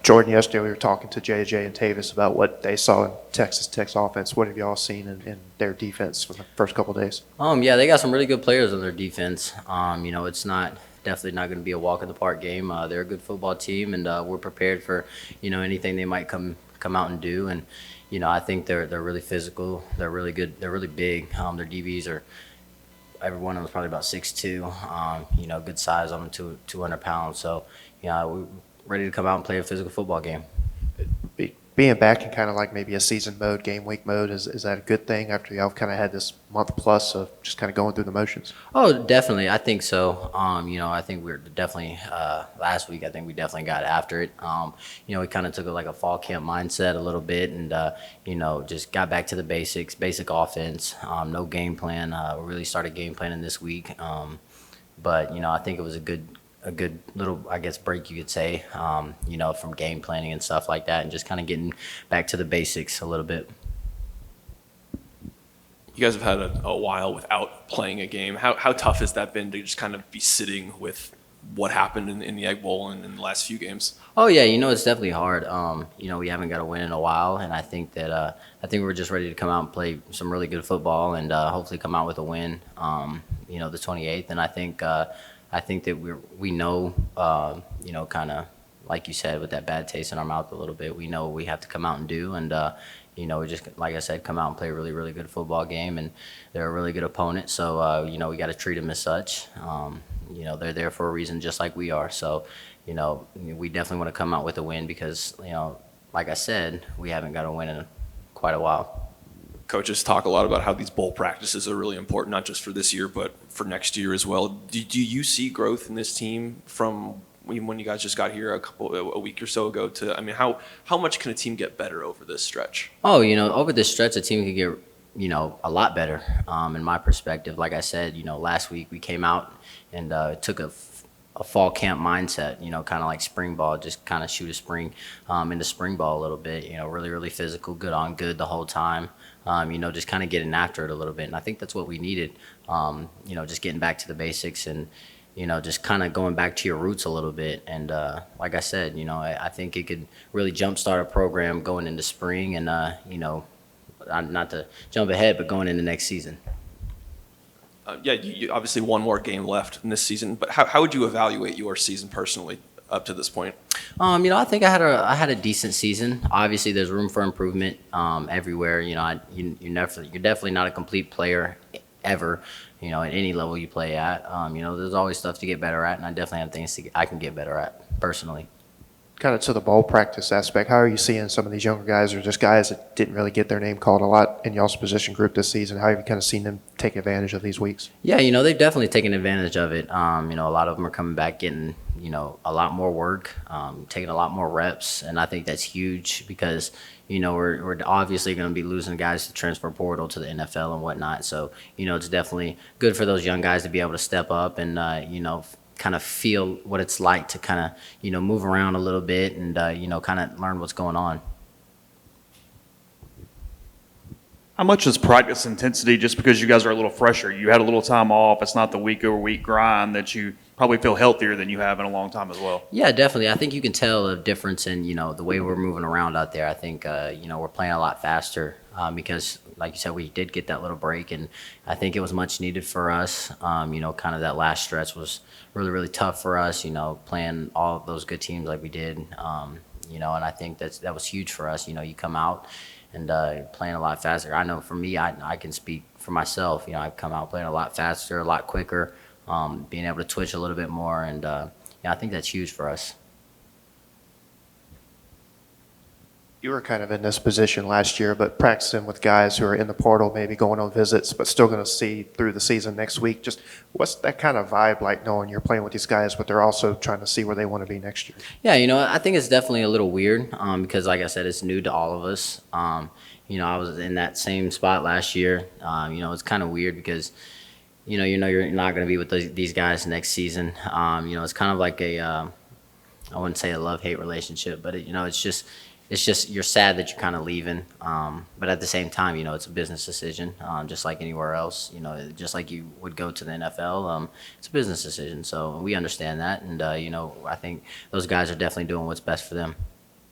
Jordan, yesterday we were talking to JJ and Tavis about what they saw in Texas Tech's offense. What have y'all seen in their defense for the first couple of days? Yeah, they got some really good players on their defense. It's not definitely not going to be a walk in the park game. They're a good football team, and we're prepared for anything they might come out and do. And I think they're really physical. They're really good. They're really big. Their DBs are every one of them is probably about 6'2". Good size on them, 200 pounds. So we're ready to come out and play a physical football game. Being back in kind of like maybe a season mode, game week mode, is that a good thing after y'all kind of had this month plus of just kind of going through the motions? Oh, definitely. I think so. I think we're definitely last week. I think we definitely got after it. We kind of took like a fall camp mindset a little bit, and just got back to the basics, basic offense. No game plan. We really started game planning this week. But I think it was a good little, I guess, break you could say, from game planning and stuff like that, and just kind of getting back to the basics a little bit. You guys have had a while without playing a game. How tough has that been to just kind of be sitting with what happened in the Egg Bowl and in the last few games? Oh yeah, it's definitely hard. We haven't got a win in a while, and I think we're just ready to come out and play some really good football, and hopefully come out with a win. The 28th, and I think that we know, kind of like you said, with that bad taste in our mouth a little bit, we know what we have to come out and do, and we just, like I said, come out and play a really, really good football game, and they're a really good opponent, so we got to treat them as such. They're there for a reason, just like we are. So, we definitely want to come out with a win because, like I said, we haven't got a win in quite a while. Coaches talk a lot about how these bowl practices are really important, not just for this year, but for next year as well. Do you see growth in this team from when you guys just got here a week or so ago to, how much can a team get better over this stretch? Oh, over this stretch, a team can get, a lot better, in my perspective. Like I said, last week we came out and took a fall camp mindset, kind of like spring ball, just kind of shoot a spring into spring ball a little bit, really, really physical, good on good the whole time. Just kind of getting after it a little bit. And I think that's what we needed, just getting back to the basics and, just kind of going back to your roots a little bit. And like I said, I think it could really jumpstart a program going into spring and, not to jump ahead, but going into next season. You obviously one more game left in this season, but how would you evaluate your season personally up to this point? I think I had a decent season. Obviously, there's room for improvement everywhere. You're definitely not a complete player ever. At any level you play at. There's always stuff to get better at, and I definitely have things I can get better at personally. Kind of to the ball practice aspect, how are you seeing some of these younger guys or just guys that didn't really get their name called a lot in y'all's position group this season? How have you kind of seen them take advantage of these weeks? Yeah, they've definitely taken advantage of it. A lot of them are coming back getting, a lot more work, taking a lot more reps, and I think that's huge because, we're obviously going to be losing guys to transfer portal to the NFL and whatnot. So, it's definitely good for those young guys to be able to step up and, kind of feel what it's like to kind of, move around a little bit and, kind of learn what's going on. How much is practice intensity just because you guys are a little fresher? You had a little time off. It's not the week-over-week grind that you probably feel healthier than you have in a long time as well. Yeah, definitely. I think you can tell a difference in, the way we're moving around out there. I think, we're playing a lot faster because, like you said, we did get that little break, and I think it was much needed for us. Kind of that last stretch was really, really tough for us, playing all of those good teams like we did, and I think that was huge for us. You come out and playing a lot faster. I know for me, I can speak for myself. I've come out playing a lot faster, a lot quicker, being able to twitch a little bit more, and I think that's huge for us. You were kind of in this position last year, but practicing with guys who are in the portal, maybe going on visits, but still going to see through the season next week. Just what's that kind of vibe like knowing you're playing with these guys, but they're also trying to see where they want to be next year? Yeah, I think it's definitely a little weird because, like I said, it's new to all of us. I was in that same spot last year. It's kind of weird because, you're not going to be with these guys next season. It's kind of like I wouldn't say a love-hate relationship, but it's just, it's just you're sad that you're kind of leaving, but at the same time, it's a business decision, just like anywhere else. Just like you would go to the NFL, it's a business decision. So we understand that, and I think those guys are definitely doing what's best for them.